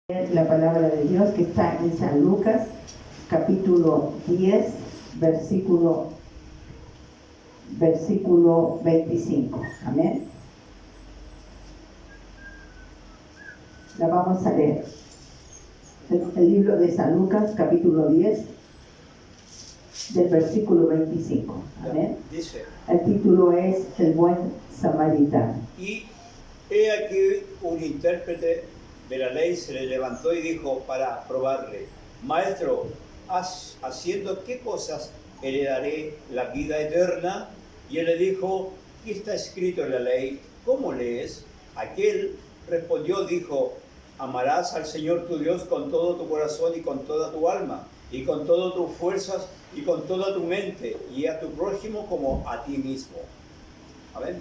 La palabra de Dios que está en San Lucas, capítulo 10, versículo 25. Amén. La vamos a leer. El libro de San Lucas, capítulo 10, del versículo 25. Amén. Dice: El título es El buen samaritano. Y he aquí un intérprete de la ley se le levantó y dijo para probarle: Maestro, ¿haciendo qué cosas heredaré la vida eterna? Y él le dijo: ¿qué está escrito en la ley? ¿Cómo lees? Aquel respondió, dijo: amarás al Señor tu Dios con todo tu corazón y con toda tu alma y con todas tus fuerzas y con toda tu mente, y a tu prójimo como a ti mismo. Amén.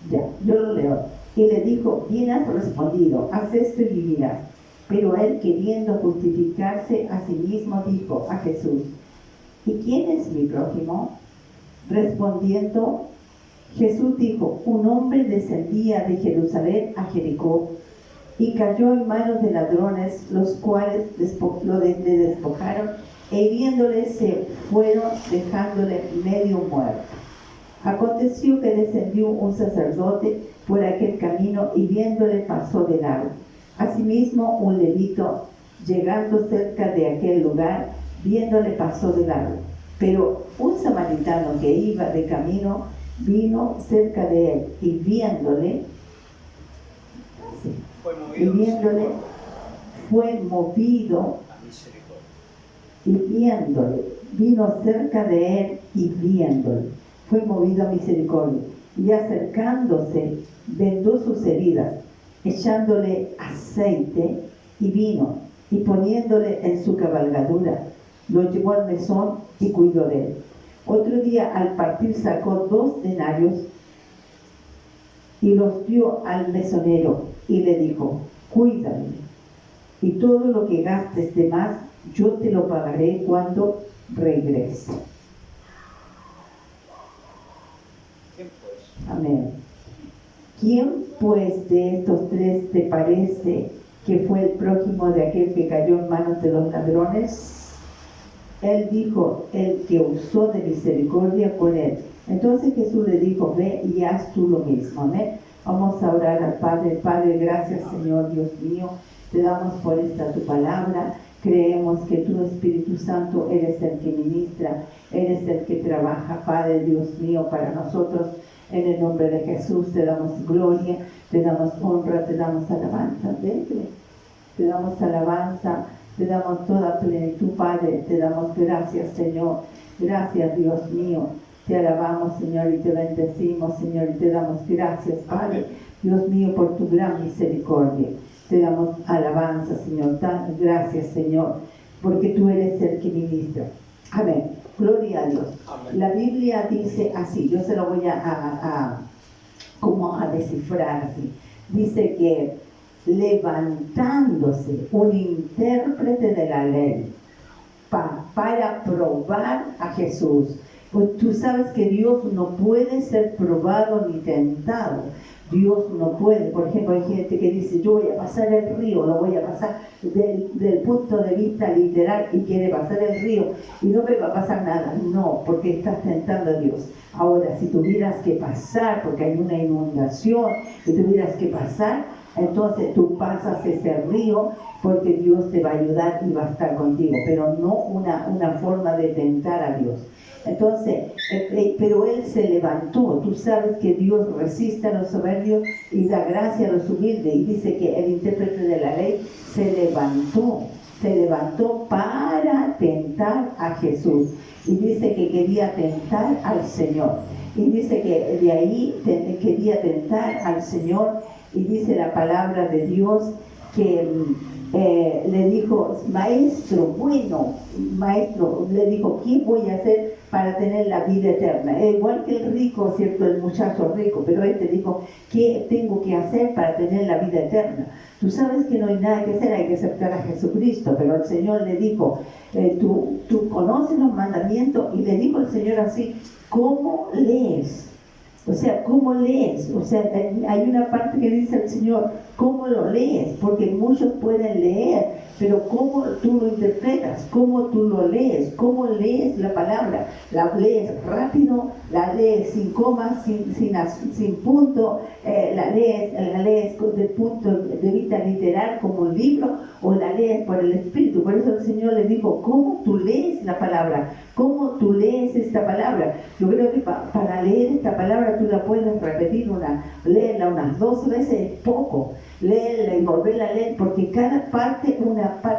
Ya, yo lo leo. Y le dijo: bien has respondido, haz esto y vivirás. Pero él, queriendo justificarse a sí mismo, dijo a Jesús: ¿y quién es mi prójimo? Respondiendo, Jesús dijo: un hombre descendía de Jerusalén a Jericó y cayó en manos de ladrones, los cuales le despojaron e hiriéndole se fueron, dejándole medio muerto. Aconteció que descendió un sacerdote por aquel camino y viéndole pasó de largo. Asimismo un levito, llegando cerca de aquel lugar, viéndole pasó de largo. Pero un samaritano que iba de camino vino cerca de él y viéndole fue movido A misericordia. y viéndole, vino cerca de él y viéndole, fue movido a misericordia, y acercándose, vendó sus heridas, echándole aceite y vino, y poniéndole en su cabalgadura, lo llevó al mesón y cuidó de él. Otro día al partir sacó 2 denarios y los dio al mesonero y le dijo: cuídame, y todo lo que gastes de más yo te lo pagaré cuando regrese. ¿Quién pues? Amén. ¿Quién pues de estos 3 te parece que fue el prójimo de aquel que cayó en manos de los ladrones? Él dijo: el que usó de misericordia con él. Entonces Jesús le dijo: ve y haz tú lo mismo. Amén. Vamos a orar al Padre. Padre, gracias, Señor Dios mío. Te damos por esta tu palabra. Creemos que tu Espíritu Santo eres el que ministra, eres el que trabaja, Padre Dios mío, para nosotros. En el nombre de Jesús te damos gloria, te damos honra, te damos alabanza. Te damos alabanza, te damos toda plenitud, Padre. Te damos gracias, Señor. Gracias, Dios mío. Te alabamos, Señor, y te bendecimos, Señor, y te damos gracias, Padre. Dios mío, por tu gran misericordia. Te damos alabanza, Señor. Gracias, Señor, porque tú eres el que ministra. Amén. Gloria a Dios. Amén. La Biblia dice así, yo se lo voy como a descifrar así. Dice que levantándose un intérprete de la ley para probar a Jesús. Pues tú sabes que Dios no puede ser probado ni tentado. Dios no puede. Por ejemplo, hay gente que dice: yo voy a pasar el río, lo voy a pasar del punto de vista literal, y quiere pasar el río y no me va a pasar nada. No, porque estás tentando a Dios. Ahora, si tuvieras que pasar, porque hay una inundación, y tuvieras que pasar, entonces tú pasas ese río, porque Dios te va a ayudar y va a estar contigo, pero no una forma de tentar a Dios. Entonces, pero él se levantó. Tú sabes que Dios resiste a los soberbios y da gracia a los humildes, y dice que el intérprete de la ley se levantó para tentar a Jesús, y dice que quería tentar al Señor, y dice que de ahí quería tentar al Señor, y dice la palabra de Dios que le dijo: maestro, le dijo: ¿qué voy a hacer para tener la vida eterna? Igual que el rico, ¿cierto? El muchacho rico, pero él te dijo: ¿qué tengo que hacer para tener la vida eterna? Tú sabes que no hay nada que hacer, hay que aceptar a Jesucristo, pero el Señor le dijo: tú conoces los mandamientos, y le dijo el Señor así: ¿cómo lees? O sea, ¿cómo lees? O sea, hay una parte que dice el Señor, ¿cómo lo lees? Porque muchos pueden leer, pero ¿cómo tú lo interpretas? ¿Cómo tú lo lees? ¿Cómo lees la palabra? ¿La lees rápido? ¿La lees sin coma, sin punto? ¿La lees desde el punto de vista literal como un libro? ¿O la lees por el Espíritu? Por eso el Señor le dijo, ¿cómo tú lees la palabra? ¿Cómo tú lees esta palabra? Yo creo que para leer esta palabra tú la puedes repetir leerla unas 2 veces, es poco. Léela y volverla a leer, porque cada parte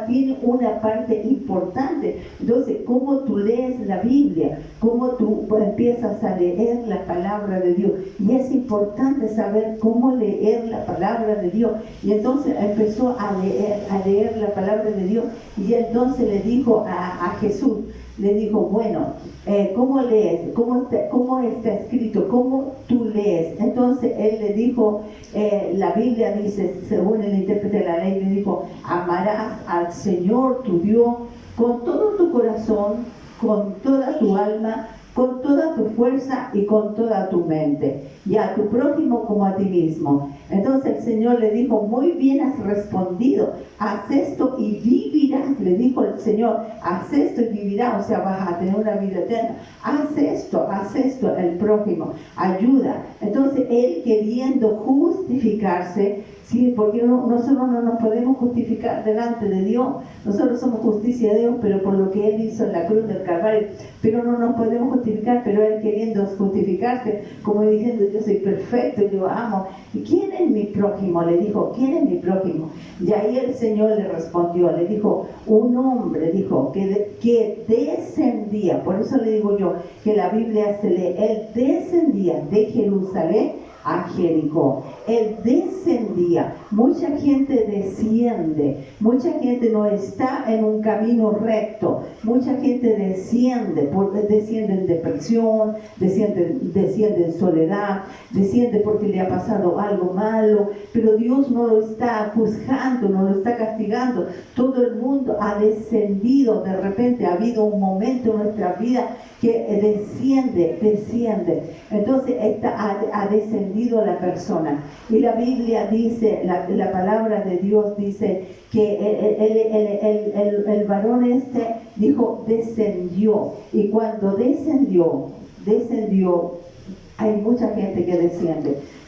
tiene una parte importante. Entonces, ¿cómo tú lees la Biblia? ¿Cómo tú empiezas a leer la palabra de Dios? Y es importante saber cómo leer la palabra de Dios. Y entonces empezó a leer la palabra de Dios, y entonces le dijo a Jesús, le dijo, bueno, ¿cómo lees? ¿Cómo está escrito? ¿Cómo tú lees? Entonces él le dijo, la Biblia dice, según el intérprete de la ley, le dijo, amarás al Señor tu Dios con todo tu corazón, con toda tu alma, con toda tu fuerza y con toda tu mente, y a tu prójimo como a ti mismo. Entonces el Señor le dijo, muy bien has respondido, haz esto y vivirás. Le dijo el Señor, haz esto y vivirás, o sea, vas a tener una vida eterna. Haz esto, el prójimo, ayuda. Entonces él, queriendo justificarse, sí, porque nosotros no nos podemos justificar delante de Dios. Nosotros somos justicia de Dios, pero por lo que Él hizo en la cruz del Calvario. Pero no nos podemos justificar, pero Él queriendo justificarse, como diciendo, yo soy perfecto, yo amo. ¿Y quién es mi prójimo? Le dijo, ¿quién es mi prójimo? Y ahí el Señor le respondió, le dijo, un hombre, dijo, que descendía, por eso le digo yo, que la Biblia se lee, Él descendía de Jerusalén a Jericó. Él descendía. Mucha gente desciende, mucha gente no está en un camino recto, mucha gente desciende en depresión, desciende en soledad, desciende porque le ha pasado algo malo, pero Dios no lo está juzgando, no lo está castigando. Todo el mundo ha descendido, de repente ha habido un momento en nuestra vida que desciende. Entonces ha descendido la persona. Y la Biblia dice, la palabra de Dios dice que el varón dijo, descendió. Y cuando descendió, hay mucha gente que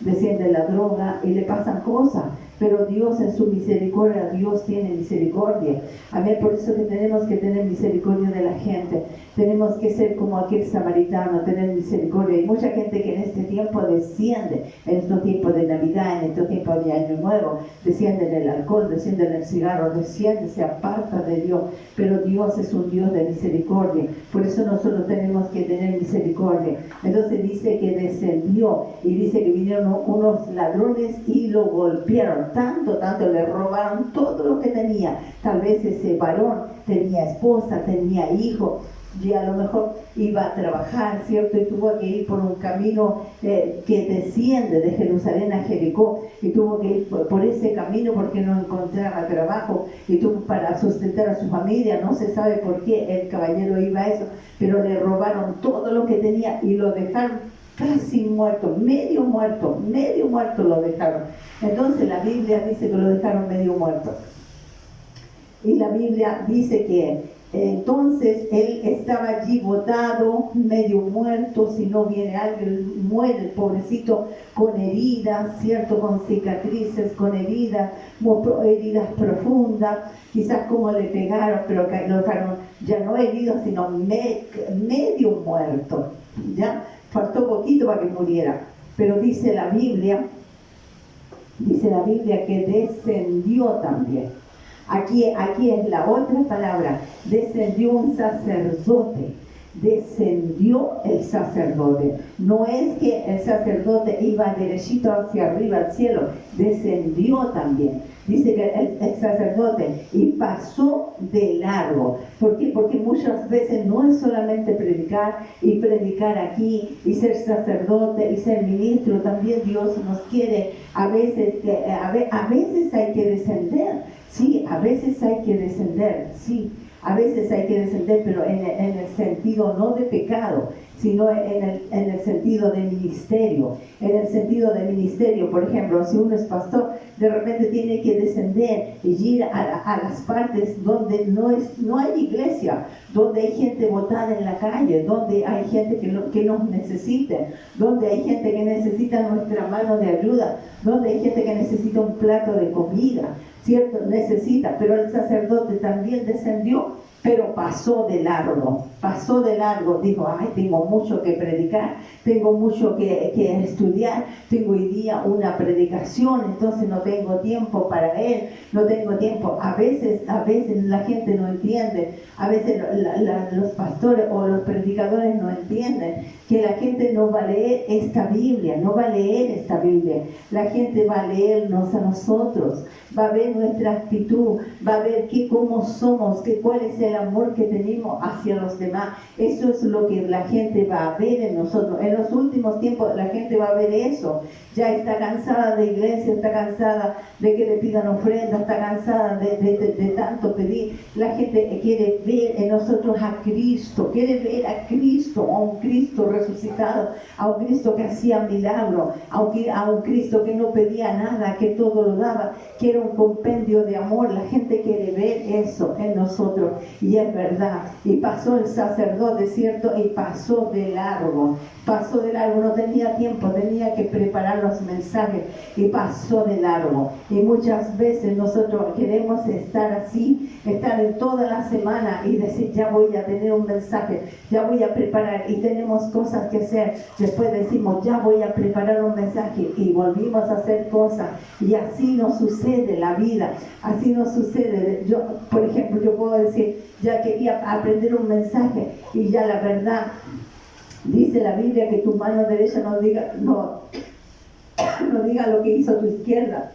desciende la droga y le pasan cosas. Pero Dios en su misericordia, Dios tiene misericordia. Amén, por eso que tenemos que tener misericordia de la gente. Tenemos que ser como aquel samaritano, tener misericordia. Hay mucha gente que en este tiempo desciende, en estos tiempos de Navidad, en estos tiempos de Año Nuevo, desciende en el alcohol, desciende en el cigarro, desciende, se aparta de Dios. Pero Dios es un Dios de misericordia. Por eso nosotros tenemos que tener misericordia. Entonces dice que descendió y dice que vinieron unos ladrones y lo golpearon. Tanto, le robaron todo lo que tenía. Tal vez ese varón tenía esposa, tenía hijos, y a lo mejor iba a trabajar, ¿cierto? Y tuvo que ir por un camino que desciende de Jerusalén a Jericó, y tuvo que ir por ese camino porque no encontraba trabajo, y tuvo para sustentar a su familia. No se sabe por qué el caballero iba a eso, pero le robaron todo lo que tenía y lo dejaron casi muerto, medio muerto lo dejaron. Entonces la Biblia dice que lo dejaron medio muerto. Y la Biblia dice que entonces él estaba allí botado, medio muerto. Si no viene alguien, muere el pobrecito, con heridas, ¿cierto? Con cicatrices, con heridas profundas, quizás como le pegaron, pero lo dejaron ya no herido, sino medio muerto, ¿ya? Faltó poquito para que muriera. Pero dice la Biblia que descendió también. Aquí es la otra palabra, descendió un sacerdote. Descendió el sacerdote. No es que el sacerdote iba derechito hacia arriba al cielo, descendió también. Dice que el sacerdote y pasó de largo. ¿Por qué? Porque muchas veces no es solamente predicar aquí y ser sacerdote y ser ministro. También Dios nos quiere a veces hay que descender. Sí, a veces hay que descender. Sí. A veces hay que descender, pero en el sentido no de pecado, sino en el sentido de ministerio. En el sentido de ministerio, por ejemplo, si uno es pastor, de repente tiene que descender y ir a las partes donde no hay iglesia, donde hay gente botada en la calle, donde hay gente que nos necesita, donde hay gente que necesita nuestra mano de ayuda, donde hay gente que necesita un plato de comida, ¿cierto? Necesita, pero el sacerdote también descendió, pero pasó de largo, dijo, ay, tengo mucho que predicar, tengo mucho que estudiar, tengo hoy día una predicación, entonces no tengo tiempo para él, no tengo tiempo. A veces la gente no entiende, a veces los pastores o los predicadores no entienden que la gente no va a leer esta Biblia, la gente va a leernos a nosotros, va a ver nuestra actitud, va a ver cómo somos, cuál es el amor que tenemos hacia los demás. Eso es lo que la gente va a ver en nosotros. En los últimos tiempos la gente va a ver eso. Ya está cansada de iglesia, está cansada de que le pidan ofrendas, está cansada de tanto pedir. La gente quiere ver en nosotros a Cristo, quiere ver a Cristo, a un Cristo resucitado, a un Cristo que hacía milagros, a un Cristo que no pedía nada, que todo lo daba, que era un compendio de amor. La gente quiere ver eso en nosotros, y es verdad. Y pasó el sacerdote, ¿cierto? Y pasó de largo, no tenía tiempo, tenía que preparar los mensajes y pasó de largo. Y muchas veces nosotros queremos estar así, estar en toda la semana y decir, ya voy a tener un mensaje, ya voy a preparar, y tenemos cosas que hacer. Después decimos, ya voy a preparar un mensaje, y volvimos a hacer cosas, y así nos sucede la vida, así nos sucede. Yo, por ejemplo, yo puedo decir, ya quería aprender un mensaje, y ya la verdad, dice la Biblia que tu mano derecha no diga lo que hizo tu izquierda.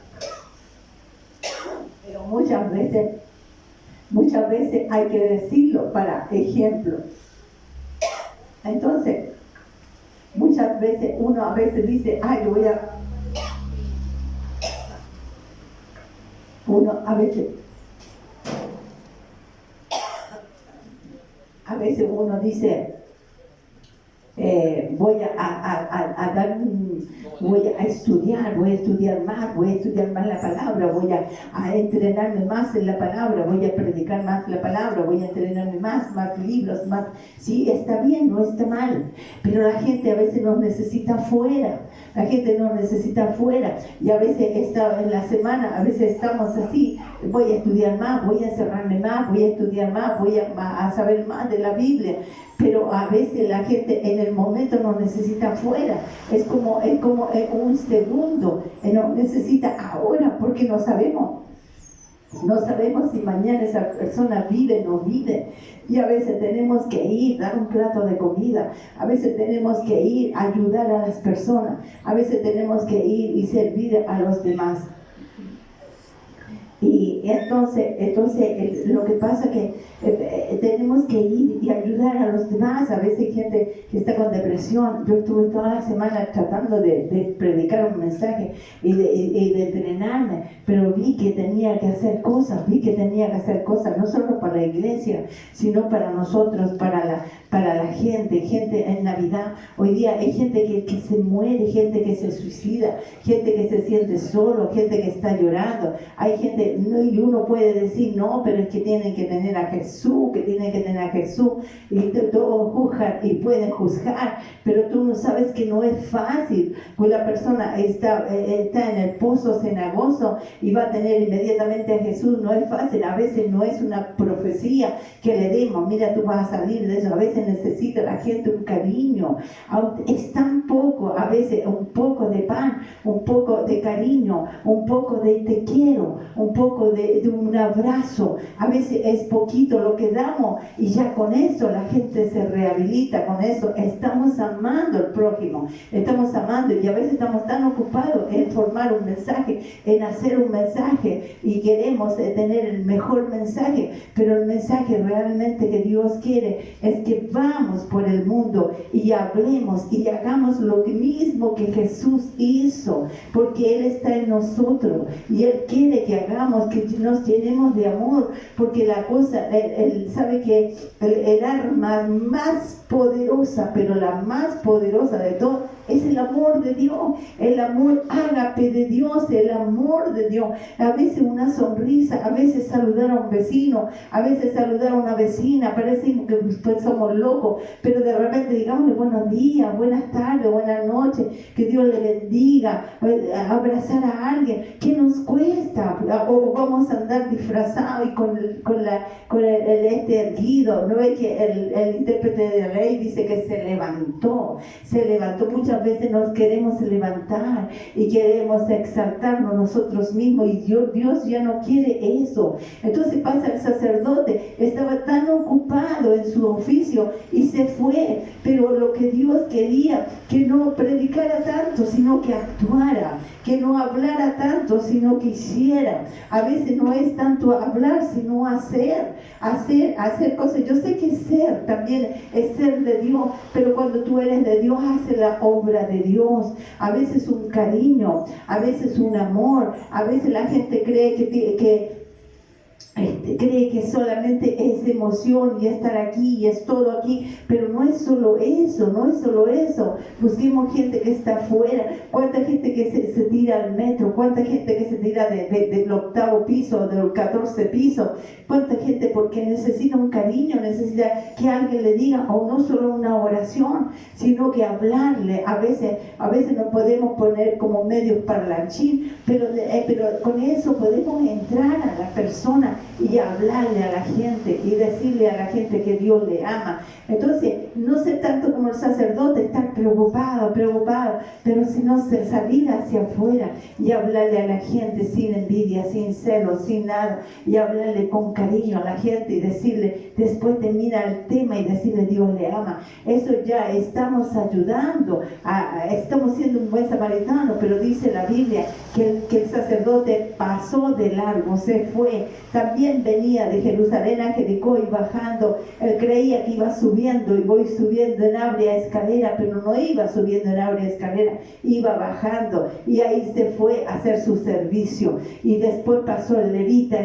Pero muchas veces hay que decirlo para ejemplo. Entonces, muchas veces uno a veces dice, ay, a veces uno dice, voy a estudiar más la palabra, voy a entrenarme más en la palabra, voy a predicar más la palabra, voy a entrenarme más libros, más. Sí, está bien, no está mal, pero la gente a veces nos necesita afuera. Y a veces en la semana, a veces estamos así, voy a estudiar más, voy a encerrarme más, voy a estudiar más, voy a saber más de la Biblia. Pero a veces la gente en el momento nos necesita afuera, es como un segundo, nos necesita ahora, porque no sabemos si mañana esa persona vive o no vive. Y a veces tenemos que ir, dar un plato de comida, a veces tenemos que ir, ayudar a las personas, a veces tenemos que ir y servir a los demás. Y entonces lo que pasa es que tenemos que ir y ayudar a los demás. A veces hay gente que está con depresión. Yo estuve toda la semana tratando de predicar un mensaje y de entrenarme, pero vi que tenía que hacer cosas, no solo para la iglesia, sino para nosotros, para la gente en Navidad. Hoy día hay gente que se muere, gente que se suicida, gente que se siente solo, gente que está llorando. Hay gente, y uno puede decir, no, pero es que tienen que tener a Jesús, y todos juzgan y pueden juzgar, pero tú no sabes que no es fácil, pues la persona está en el pozo cenagoso y va a tener inmediatamente a Jesús. No es fácil, a veces no es una profecía que le demos, mira, tú vas a salir de eso. A veces necesita la gente un cariño, es tan poco, a veces un poco de pan, un poco de cariño, un poco de te quiero, un poco de un abrazo. A veces es poquito lo que damos, y ya con eso la gente se rehabilita. Con eso estamos amando al prójimo, estamos amando, y a veces estamos tan ocupados en formar un mensaje, en hacer un mensaje, y queremos tener el mejor mensaje, pero el mensaje realmente que Dios quiere es que vamos por el mundo y hablemos y hagamos lo mismo que Jesús hizo, porque Él está en nosotros y Él quiere que hagamos, que nos llenemos de amor, porque la cosa, sabe que el arma más poderosa, pero la más poderosa de todo, es el amor de Dios, el amor ágape de Dios, el amor de Dios. A veces una sonrisa, a veces saludar a un vecino, a veces saludar a una vecina, parece que pues somos locos, pero de repente digámosle buenos días, buenas tardes, buenas noches, que Dios le bendiga, abrazar a alguien. ¿Qué nos cuesta? O vamos a andar disfrazados y con el erguido. ¿No ve que el intérprete de la ley dice que se levantó? Muchas veces nos queremos levantar y queremos exaltarnos nosotros mismos, y Dios ya no quiere eso. Entonces pasa el sacerdote, estaba tan ocupado en su oficio y se fue, pero lo que Dios quería, que no predicara tanto, sino que actuara, que no hablara tanto, sino que hiciera. A veces no es tanto hablar, sino hacer cosas. Yo sé que ser también es ser de Dios, pero cuando tú eres de Dios, hace la obra de Dios. A veces un cariño, a veces un amor, a veces la gente cree cree que solamente es emoción y estar aquí y es todo aquí, pero no es solo eso. Busquemos gente que está afuera. ¿Cuánta gente que se tira al metro? ¿Cuánta gente que se tira del 8º piso, del 14 piso? ¿Cuánta gente porque necesita un cariño, necesita que alguien le diga, o no solo una oración, sino que hablarle? A veces nos podemos poner como medios parlanchín, pero con eso podemos entrar a la persona y hablarle a la gente y decirle a la gente que Dios le ama. Entonces, no ser tanto como el sacerdote, estar preocupado, pero sino salir hacia afuera y hablarle a la gente sin envidia, sin celos, sin nada, y hablarle con cariño a la gente y decirle, después termina el tema y decirle Dios le ama. Eso ya estamos ayudando, estamos siendo un buen samaritano, pero dice la Biblia que el sacerdote pasó de largo, se fue. También venía de Jerusalén a Jericó y bajando, él creía que iba subiendo y voy subiendo en áurea escalera, pero no iba subiendo en áurea escalera, iba bajando, y ahí se fue a hacer su servicio. Y después pasó el levita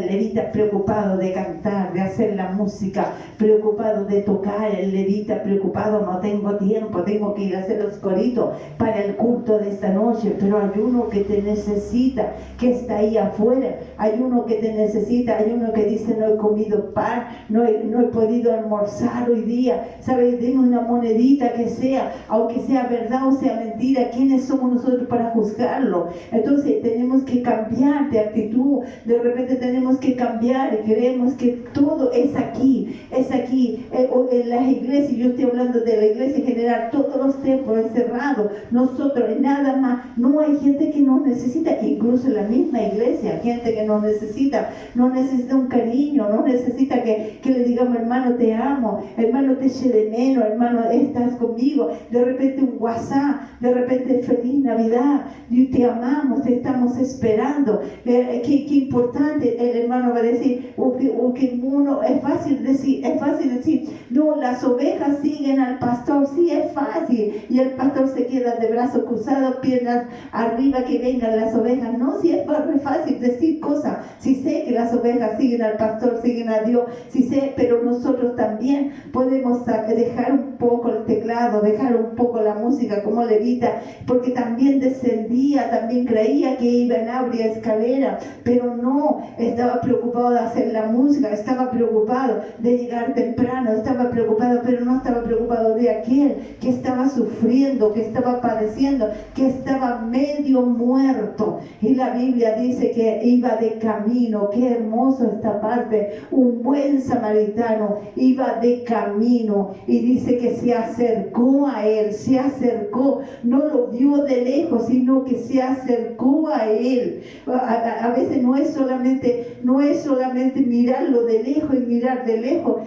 preocupado de cantar, de hacer la música, preocupado de tocar, el levita preocupado, no tengo tiempo, tengo que ir a hacer los coritos para el culto de esta noche, pero hay uno que te necesita, que está ahí afuera, hay uno que te necesita, hay uno que dice no he comido pan, no he podido almorzar hoy día, ¿sabes? Dime una monedita que sea, aunque sea verdad o sea mentira, ¿quiénes somos nosotros para juzgarlo? Entonces tenemos que cambiar de actitud, de repente tenemos que cambiar y creemos que todo es aquí, en las iglesias, yo estoy hablando de la iglesia en general, todos los templos encerrados, nosotros nada más, no hay gente que nos necesita, incluso en la misma iglesia, gente que nos necesita un cariño, no necesita que le digamos hermano te amo, hermano te eché de menos, hermano estás conmigo, de repente un WhatsApp, de repente feliz Navidad, te amamos, te estamos esperando. Qué importante, el hermano va a decir, que uno, es fácil decir, no, las ovejas siguen al pastor, sí es fácil, y el pastor se queda de brazos cruzados, piernas arriba, que vengan las ovejas. No, sí es fácil decir cosas, si sé que las ovejas siguen al pastor, siguen a Dios, sí sé, pero nosotros también podemos dejar un poco el teclado, dejar un poco la música como levita, porque también descendía, también creía que iba en áurea escalera, pero no, estaba preocupado de hacer la música, estaba preocupado de llegar temprano, estaba preocupado, pero no estaba preocupado de aquel que estaba sufriendo, que estaba padeciendo, que estaba medio muerto. Y la Biblia dice que iba de camino. Qué hermoso esta parte. Un buen samaritano iba de camino y dice que se acercó a él, no lo vio de lejos, sino que se acercó a él. A veces no es solamente mirarlo de lejos y mirar de lejos,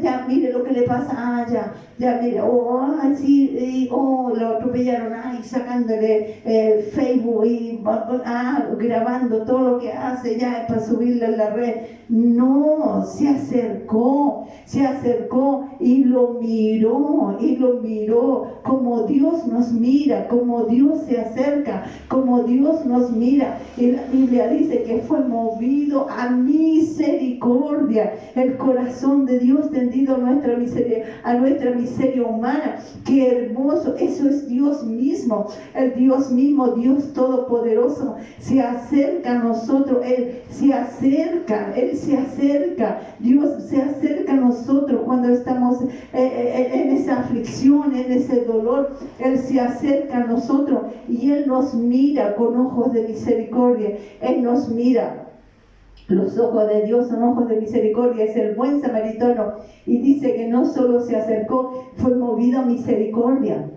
ya mire lo que le pasa, ya mire, sí, lo atropellaron, sacándole Facebook y grabando todo lo que hace ya para subirle en la red. No, se acercó y lo miró como Dios nos mira, como Dios se acerca, como Dios nos mira. Y la Biblia dice que fue movido a misericordia. El corazón de Dios tendido a nuestra miseria humana. Qué hermoso, eso es Dios mismo, el Dios mismo, Dios todopoderoso, se acerca a nosotros, Él se acerca, Dios se acerca a nosotros cuando estamos en esa aflicción, en ese dolor. Él se acerca a nosotros y Él nos mira con ojos de misericordia. Él nos mira. Los ojos de Dios son ojos de misericordia, es el buen samaritano. Y dice que no solo se acercó, fue movido a misericordia.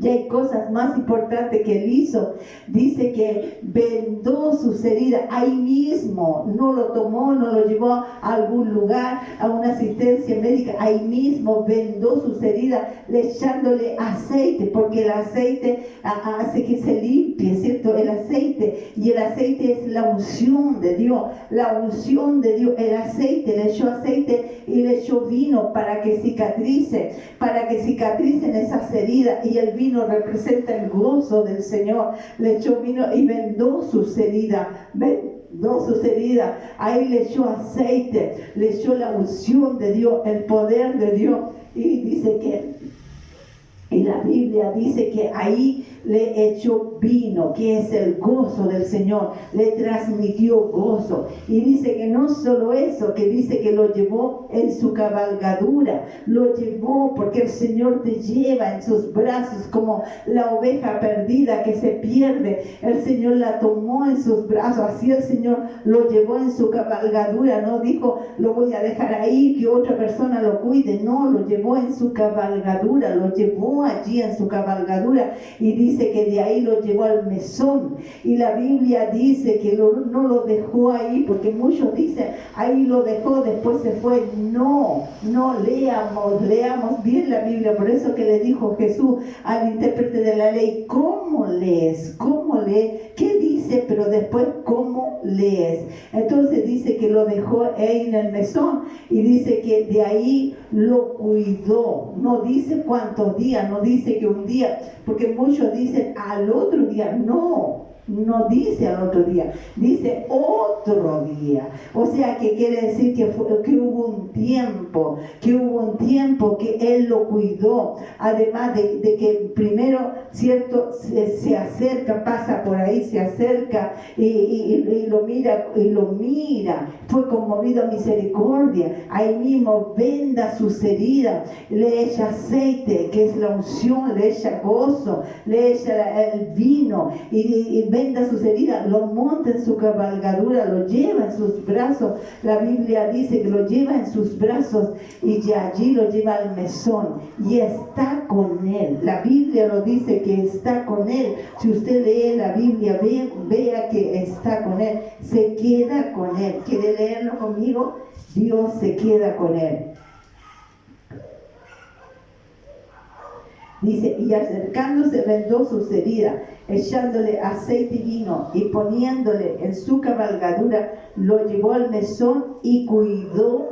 Y hay cosas más importantes que Él hizo. Dice que vendó sus heridas ahí mismo. No lo tomó, no lo llevó a algún lugar, a una asistencia médica. Ahí mismo vendó sus heridas, echándole aceite, porque el aceite hace que se limpie, ¿cierto? El aceite. Y el aceite es la unción de Dios. La unción de Dios. El aceite, le echó aceite y le echó vino para que cicatricen esas heridas. Y el vino representa el gozo del Señor. Le echó vino y vendó sus heridas. Ahí le echó aceite, le echó la unción de Dios, el poder de Dios. Y dice que, y la Biblia dice que ahí le echó vino, que es el gozo del Señor, le transmitió gozo. Y dice que no solo eso, que dice que lo llevó en su cabalgadura, lo llevó porque el Señor te lleva en sus brazos como la oveja perdida que se pierde. El Señor la tomó en sus brazos, así el Señor lo llevó en su cabalgadura. No dijo, lo voy a dejar ahí, que otra persona lo cuide. No, lo llevó en su cabalgadura, lo llevó allí en su cabalgadura. Y dice que de ahí lo llevó al mesón. Y la Biblia dice que no lo dejó ahí, porque muchos dicen, ahí lo dejó, después se fue. No, leamos bien la Biblia. Por eso que le dijo Jesús al intérprete de la ley, ¿cómo lees? ¿Cómo lees? ¿Qué dice? Pero después, ¿cómo lees? Entonces dice que lo dejó ahí en el mesón y dice que de ahí lo cuidó. No dice cuántos días, no dice que un día, porque muchos dicen al otro día. No dice al otro día, dice otro día. O sea que quiere decir que hubo un tiempo, que Él lo cuidó. Además de que primero, cierto, se acerca, pasa por ahí, se acerca y lo mira, fue conmovido a misericordia. Ahí mismo venda sus heridas, le echa aceite, que es la unción, le echa gozo, le echa el vino y venda sus heridas, lo monta en su cabalgadura, lo lleva en sus brazos. La Biblia dice que lo lleva en sus brazos y de allí lo lleva al mesón y está con Él. La Biblia lo dice que está con Él. Si usted lee la Biblia, vea que está con Él, se queda con Él. ¿Quiere leerlo conmigo? Dios se queda con Él. Dice, y acercándose vendó sus heridas, echándole aceite y vino, y poniéndole en su cabalgadura, lo llevó al mesón y cuidó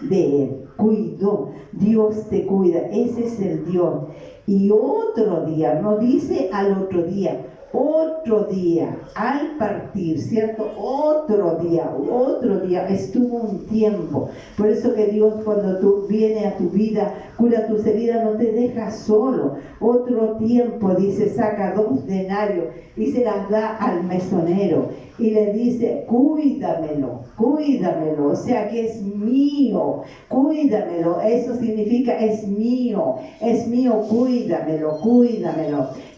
de él. Cuidó. Dios te cuida. Ese es el Dios. Y otro día, no dice al otro día, al partir, ¿cierto? Otro día, estuvo un tiempo. Por eso que Dios, cuando tú vienes a tu vida, cura tus heridas, no te deja solo. Otro tiempo, dice, saca 2 denarios y se las da al mesonero y le dice, cuídamelo, o sea que es mío, cuídamelo. Eso significa es mío, cuídamelo.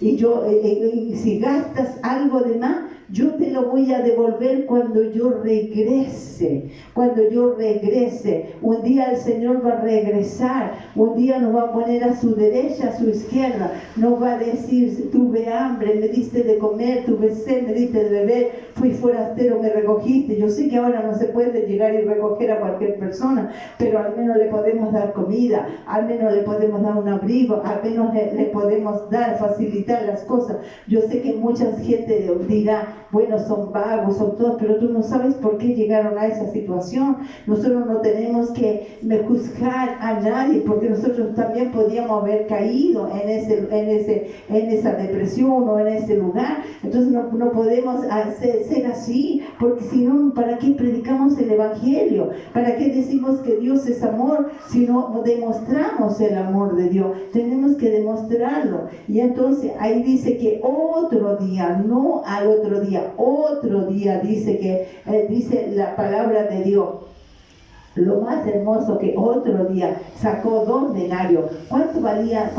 Y si gastas algo de más, yo te lo voy a devolver cuando yo regrese. Un día el Señor va a regresar, un día nos va a poner a su derecha, a su izquierda, nos va a decir, tuve hambre, me diste de comer, tuve sed, me diste de beber, fui forastero, me recogiste. Yo sé que ahora no se puede llegar y recoger a cualquier persona, pero al menos le podemos dar comida, al menos le podemos dar un abrigo, al menos le podemos facilitar las cosas. Yo sé que mucha gente dirá, bueno, son vagos, son todos, pero tú no sabes por qué llegaron a esa situación. Nosotros no tenemos que juzgar a nadie, porque nosotros también podíamos haber caído en esa depresión o en ese lugar. Entonces no podemos ser así, porque si no, ¿para qué predicamos el Evangelio? ¿Para qué decimos que Dios es amor si no demostramos el amor de Dios? Tenemos que demostrarlo. Y entonces ahí dice que otro día, no al otro día dice que dice la palabra de Dios. Lo más hermoso, que otro día sacó 2 denarios. ¿Cuánto valía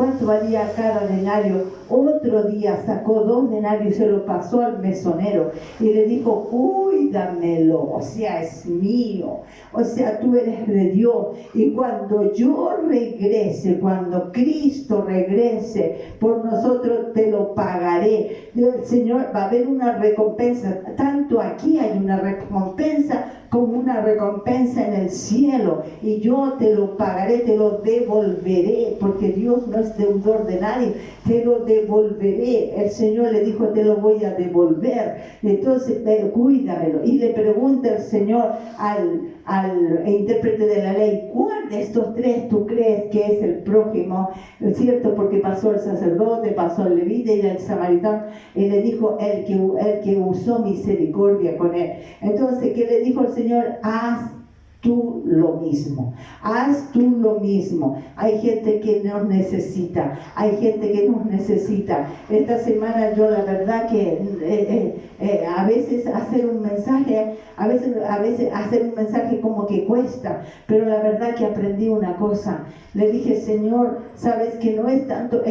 cada denario? Otro día sacó 2 denarios y se lo pasó al mesonero y le dijo: cuídamelo, o sea, es mío, o sea, tú eres de Dios, y cuando yo regrese, cuando Cristo regrese por nosotros, te lo pagaré. El Señor, va a haber una recompensa, tanto aquí hay una recompensa como una recompensa en el cielo, y yo te lo pagaré, te lo devolveré, porque Dios no es deudor de nadie, te lo devolveré. El Señor le dijo: te lo voy a devolver. Entonces cuídamelo. Y le pregunta el Señor al intérprete de la ley: ¿cuál de estos 3 tú crees que es el prójimo? ¿Es cierto? Porque pasó el sacerdote, pasó el levita y el samaritano, y le dijo: el que usó misericordia con él. Entonces, ¿qué le dijo el Señor? Haz tú lo mismo, haz tú lo mismo. Hay gente que nos necesita, hay gente que nos necesita. Esta semana yo, la verdad que a veces hacer un mensaje, a veces hacer un mensaje como que cuesta, pero la verdad que aprendí una cosa. Le dije: Señor, sabes que no es tanto,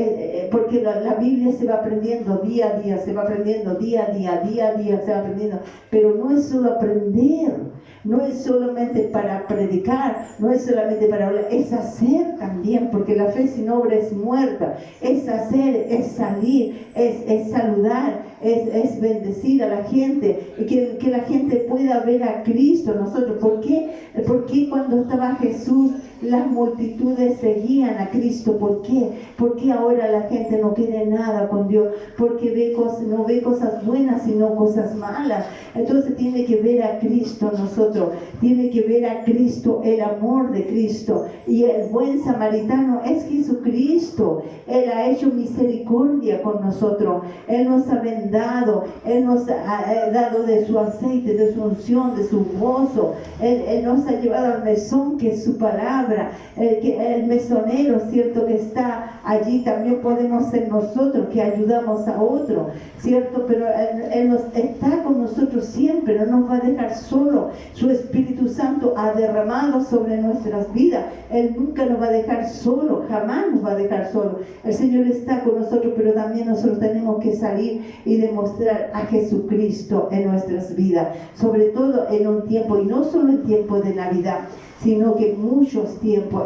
porque la Biblia se va aprendiendo día a día, se va aprendiendo día a día, se va aprendiendo, pero no es solo aprender. No es solamente para predicar, no es solamente para hablar, es hacer también, porque la fe sin obra es muerta. Es hacer, es salir, es saludar, es bendecir a la gente, que la gente pueda ver a Cristo. Nosotros, ¿por qué cuando estaba Jesús las multitudes seguían a Cristo? ¿Por qué? Porque ahora la gente no quiere nada con Dios, porque no ve cosas buenas, sino cosas malas. Entonces tiene que ver a Cristo nosotros, tiene que ver a Cristo, el amor de Cristo. Y el buen samaritano es Jesucristo. Él ha hecho misericordia con nosotros, Él nos ha vendado, Él nos ha dado de su aceite, de su unción, de su gozo. Él nos ha llevado al mesón, que es su palabra. El mesonero, cierto, que está allí, también podemos ser nosotros, que ayudamos a otro, cierto, pero Él está con nosotros siempre, no nos va a dejar solo. Su Espíritu Santo ha derramado sobre nuestras vidas. Él nunca nos va a dejar solo, jamás nos va a dejar solo. El Señor está con nosotros, pero también nosotros tenemos que salir y demostrar a Jesucristo en nuestras vidas, sobre todo en un tiempo, y no solo en tiempo de Navidad, sino que en muchos tiempos,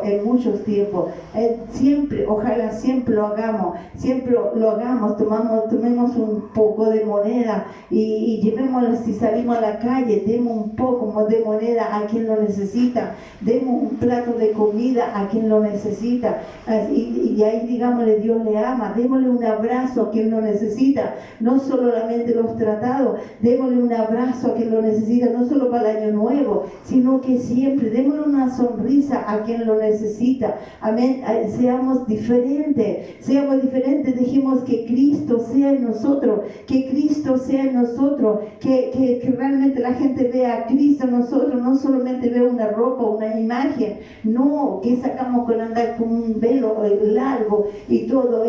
siempre, ojalá siempre lo hagamos, tomemos un poco de moneda y llevémosla. Si salimos a la calle, demos un poco de moneda a quien lo necesita, demos un plato de comida a quien lo necesita, y ahí digámosle: Dios le ama. Démosle un abrazo a quien lo necesita, no solamente los tratados, démosle un abrazo a quien lo necesita, no solo para el año nuevo, sino que siempre démosle una sonrisa a quien lo necesita. Amén. Seamos diferentes, dejemos que Cristo sea en nosotros, que realmente la gente vea a Cristo en nosotros, no solamente vea una ropa, una imagen, no, que sacamos con andar con un velo largo y todo,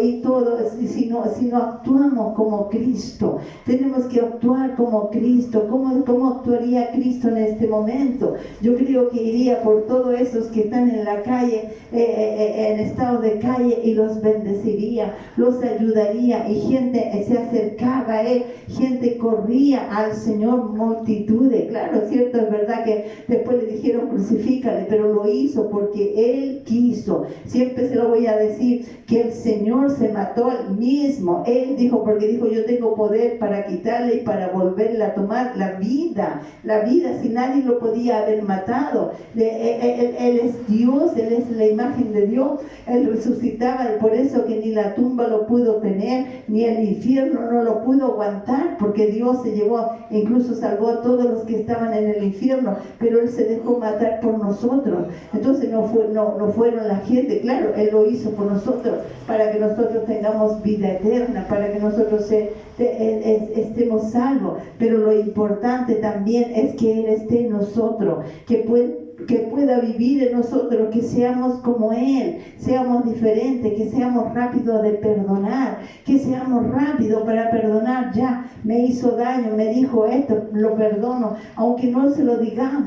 sino actuamos como Cristo. Tenemos que actuar como Cristo. ¿Cómo actuaría Cristo en este momento? Yo creo que iría por todos esos que están en la calle, en estado de calle, y los bendeciría, los ayudaría, y gente se acercaba a Él, gente corría al Señor, multitudes. Claro, cierto, es verdad que después le dijeron: crucifícale, pero lo hizo porque Él quiso. Siempre se lo voy a decir, que el Señor se mató al mismo. Él dijo, porque dijo: yo tengo poder para quitarle y para volverle a tomar la vida, si nadie lo podía haber matado. Él es Dios, Él es la imagen de Dios, Él resucitaba, y por eso que ni la tumba lo pudo tener, ni el infierno no lo pudo aguantar, porque Dios se llevó, incluso salvó a todos los que estaban en el infierno, pero Él se dejó matar por nosotros. Entonces no fueron la gente, claro, Él lo hizo por nosotros, para que nosotros tengamos vida eterna, para que nosotros estemos salvos, pero lo importante también es que Él esté en nosotros, que pueda vivir en nosotros, que seamos como Él, seamos diferentes, que seamos rápidos de perdonar, que seamos rápidos para perdonar. Ya me hizo daño, me dijo esto, lo perdono, aunque no se lo digamos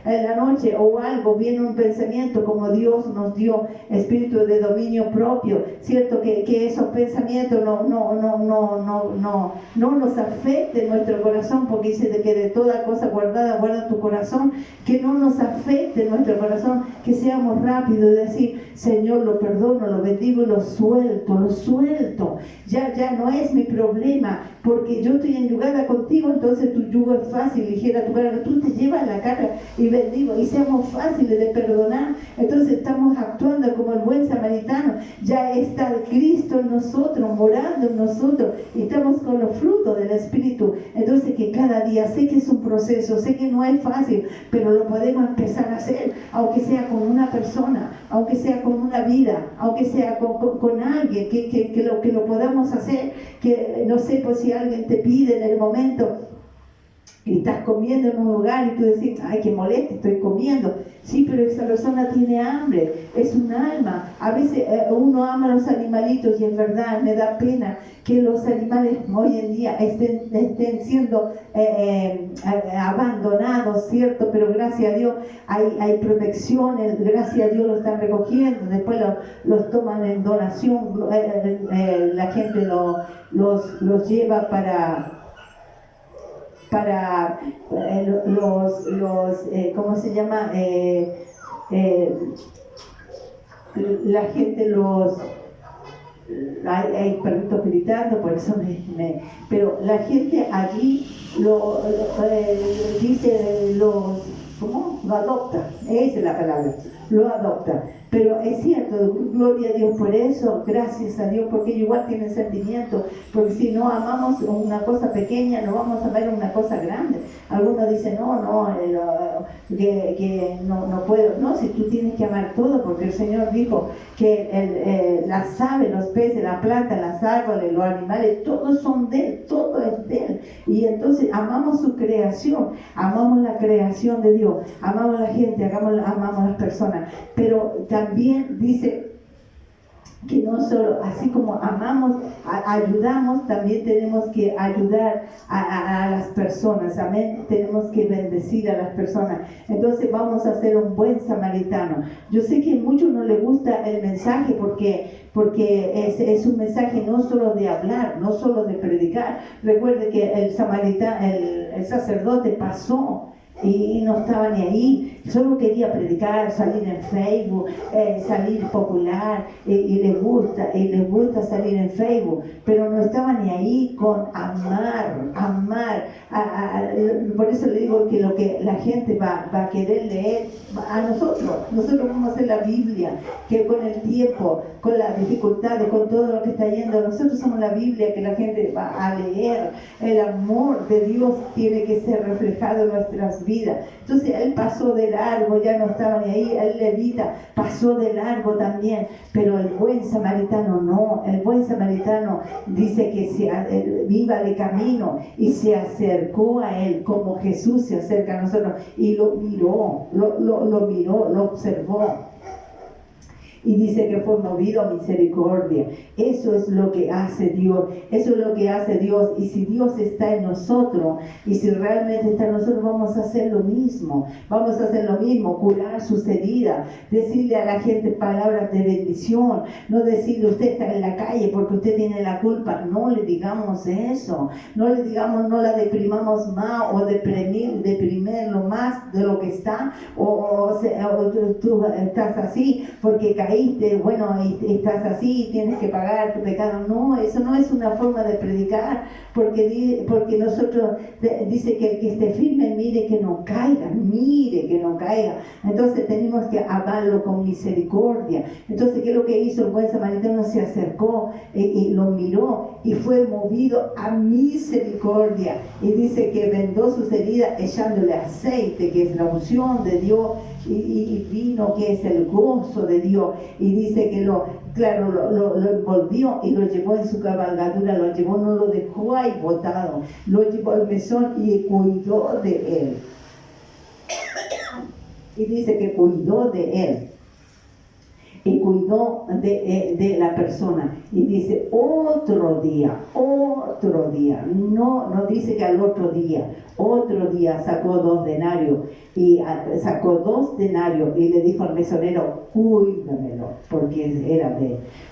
en la noche o algo, viene un pensamiento, como Dios nos dio espíritu de dominio propio, cierto, que esos pensamientos no nos afecten nuestro corazón, porque dice de que de toda cosa guardada guarda tu corazón, que no nos afecte nuestro corazón, que seamos rápidos y decir, Señor, lo perdono, lo bendigo y lo suelto. Ya no es mi problema, porque yo estoy enyugada contigo, entonces tu yugo es fácil, ligera tu carga, tú te llevas la carga y bendigo, y seamos fáciles de perdonar. Entonces estamos actuando como el buen samaritano, ya está Cristo en nosotros, morando en nosotros, y estamos con los frutos del Espíritu. Entonces que cada día, sé que es un proceso, sé que no es fácil, pero lo podemos empezar a hacer, aunque sea con una persona, aunque sea con una vida, aunque sea con alguien, que lo podamos hacer, que no sé, pues si alguien te pide en el momento, y estás comiendo en un lugar y tú decís, ay, qué molesto, estoy comiendo. Sí, pero esa persona tiene hambre, es un alma. A veces uno ama a los animalitos, y en verdad me da pena que los animales hoy en día estén siendo abandonados, ¿cierto? Pero gracias a Dios hay protección, gracias a Dios lo están recogiendo, después los toman en donación, la gente los lleva para ¿cómo se llama? La gente hay perritos gritando, por eso pero la gente allí dice ¿cómo? Lo adopta, esa es la palabra, lo adopta. Pero es cierto, gloria a Dios por eso, gracias a Dios, porque ellos igual tienen sentimientos, porque si no amamos una cosa pequeña, no vamos a ver una cosa grande. Algunos dicen, no puedo. No, si tú tienes que amar todo, porque el Señor dijo que las aves, los peces, la planta, las árboles, los animales, todos son de Él, todo es de Él. Y entonces amamos su creación, amamos la creación de Dios, amamos a la gente, amamos a las personas, pero también dice que no solo, así como amamos, ayudamos, también tenemos que ayudar a las personas, amén, tenemos que bendecir a las personas. Entonces vamos a ser un buen samaritano. Yo sé que a muchos no les gusta el mensaje, porque es un mensaje no solo de hablar, no solo de predicar. Recuerde que el sacerdote pasó y no estaba ni ahí, solo quería predicar, salir en Facebook, salir popular, y les gusta salir en Facebook, pero no estaba ni ahí con amar. Por eso le digo que lo que la gente va a querer leer a nosotros vamos a hacer la Biblia, que con el tiempo, con las dificultades, con todo lo que está yendo, nosotros somos la Biblia que la gente va a leer. El amor de Dios tiene que ser reflejado en nuestras vidas. Entonces Él pasó de largo, ya no estaba ni ahí. El levita pasó de largo también, pero el buen samaritano no. El buen samaritano dice que iba de camino y se acercó a Él, como Jesús se acerca a nosotros, y lo miró, lo observó. Y dice que fue movido a misericordia. Eso es lo que hace Dios. Eso es lo que hace Dios. Y si Dios está en nosotros, y si realmente está en nosotros, vamos a hacer lo mismo. Vamos a hacer lo mismo, curar sus heridas, decirle a la gente palabras de bendición, no decirle usted está en la calle porque usted tiene la culpa. No le digamos eso. No le digamos, no la deprimamos más, o deprimirlo más de lo que está, o tú estás así porque caíste, bueno, estás así, tienes que pagar tu pecado. No, eso no es una forma de predicar, porque nosotros, dice que el que esté firme, mire que no caiga. Entonces tenemos que amarlo con misericordia. Entonces, ¿qué es lo que hizo el buen samaritano? Se acercó y lo miró y fue movido a misericordia. Y dice que vendó sus heridas echándole aceite, que es la unción de Dios, y vino, que es el gozo de Dios. Y dice que lo envolvió y lo llevó en su cabalgadura, lo llevó, no lo dejó ahí botado, lo llevó al mesón y cuidó de él. Y dice que cuidó de él y cuidó de la persona. Y dice otro día, no dice que al otro día sacó 2 denarios y le dijo al mesonero, cuídamelo,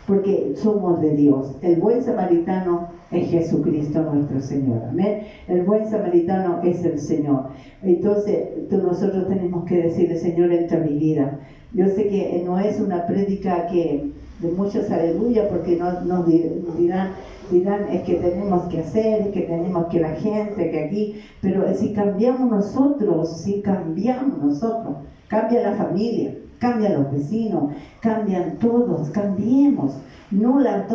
porque somos de Dios. El buen samaritano es Jesucristo nuestro Señor, amén. El buen samaritano es el Señor. Entonces nosotros tenemos que decirle, Señor, entra en mi vida. Yo sé que no es una prédica que de muchos aleluya, porque nos dirán es que tenemos que hacer, es que tenemos que la gente, que aquí, pero si cambiamos nosotros, cambia la familia, cambian los vecinos, cambian todos, cambiemos. No la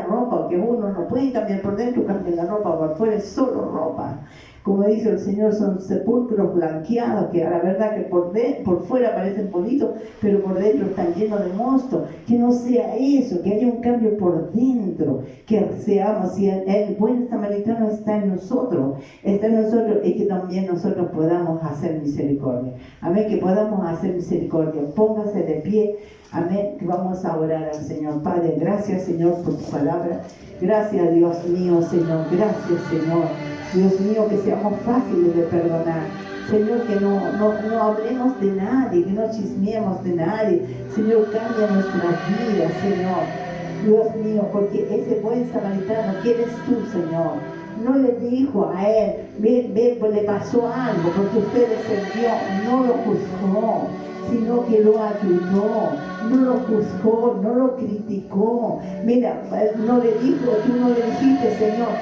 ropa, que uno no puede cambiar por dentro, cambia la ropa por fuera, es solo ropa. Como dice el Señor, son sepulcros blanqueados, que a la verdad que por fuera parecen bonitos, pero por dentro están llenos de mosto. Que no sea eso, que haya un cambio por dentro, que seamos, si el buen samaritano está en nosotros, y que también nosotros podamos hacer misericordia. Amén, que podamos hacer misericordia. Póngase de pie. Amén, que vamos a orar al Señor. Padre, gracias, Señor, por tu palabra. Gracias, Dios mío, Señor. Gracias, Señor. Dios mío, que seamos fáciles de perdonar. Señor, que no hablemos de nadie, que no chismeemos de nadie. Señor, cambia nuestras vidas, Señor. Dios mío, porque ese buen samaritano, ¿quién eres tú, Señor? No le dijo a él, pues le pasó algo, porque usted descendió, no lo juzgó, sino que lo ayudó, no lo juzgó, no lo criticó. Mira, no le dijo, tú no le dijiste, Señor,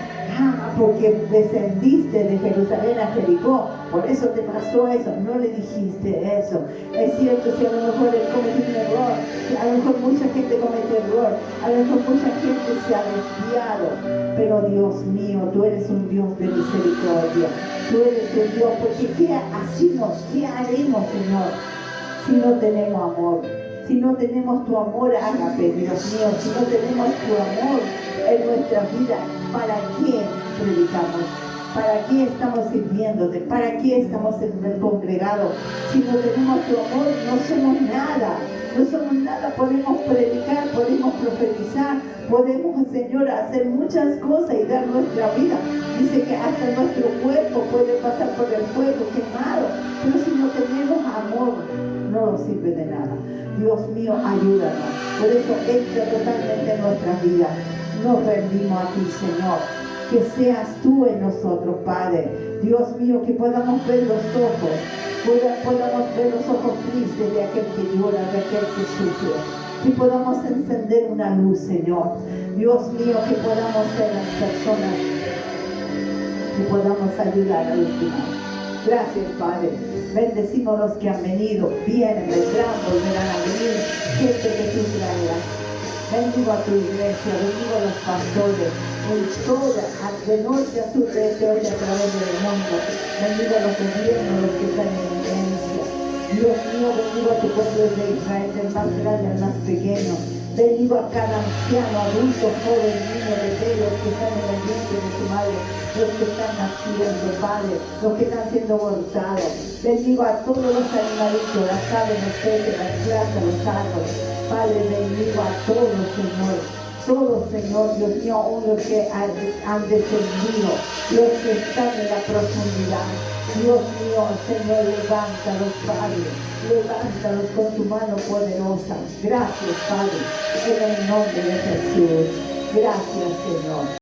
porque descendiste de Jerusalén a Jericó, por eso te pasó eso. No le dijiste eso. Es cierto, si a lo mejor él cometió un error, a lo mejor mucha gente comete error, a lo mejor mucha gente se ha desviado, pero Dios mío, tú eres un Dios de misericordia, tú eres un Dios, porque ¿qué haremos, Señor, si no tenemos amor? Si no tenemos tu amor, ágape, Dios mío, si no tenemos tu amor en nuestra vida, ¿para qué predicamos? ¿Para qué estamos sirviéndote? ¿Para qué estamos en el congregado? Si no tenemos tu amor, no somos nada. Podemos predicar, podemos profetizar, podemos, Señor, hacer muchas cosas y dar nuestra vida. Dice que hasta nuestro cuerpo puede pasar por el fuego quemado, pero si no tenemos amor, no nos sirve de nada. Dios mío, ayúdanos. Por eso entra totalmente en nuestra vida. Nos rendimos a ti, Señor. Que seas tú en nosotros, Padre. Dios mío, que podamos ver los ojos, tristes de aquel que llora, de aquel que sufre. Que podamos encender una luz, Señor. Dios mío, que podamos ser las personas que podamos ayudar a los demás. Gracias, Padre. Bendecimos los que han venido, vienen, vendrán, volverán a venir. Gente que tú traerás. Bendigo a tu iglesia, bendigo a los pastores, de norte a sur, de este hoy a través del mundo. Bendigo a los gobiernos, los que están en evidencia. Dios mío, bendigo a tu pueblo de Israel, del más grande al más pequeño. Bendigo a cada anciano, adulto, joven, niño, bebé, los que están en el vientre de su madre, los que están naciendo, Padre, los que están siendo abortados. Bendigo a todos los animalitos, las aves, los peces, las plantas, los árboles. Padre, bendigo a todos, Señor. Todos, Señor, Dios mío, aún los que han descendido, los que están en la profundidad. Dios mío, Señor, levántalos, Padre. Levántalos con tu mano poderosa. Gracias, Padre, en el nombre de Jesús. Gracias, Señor.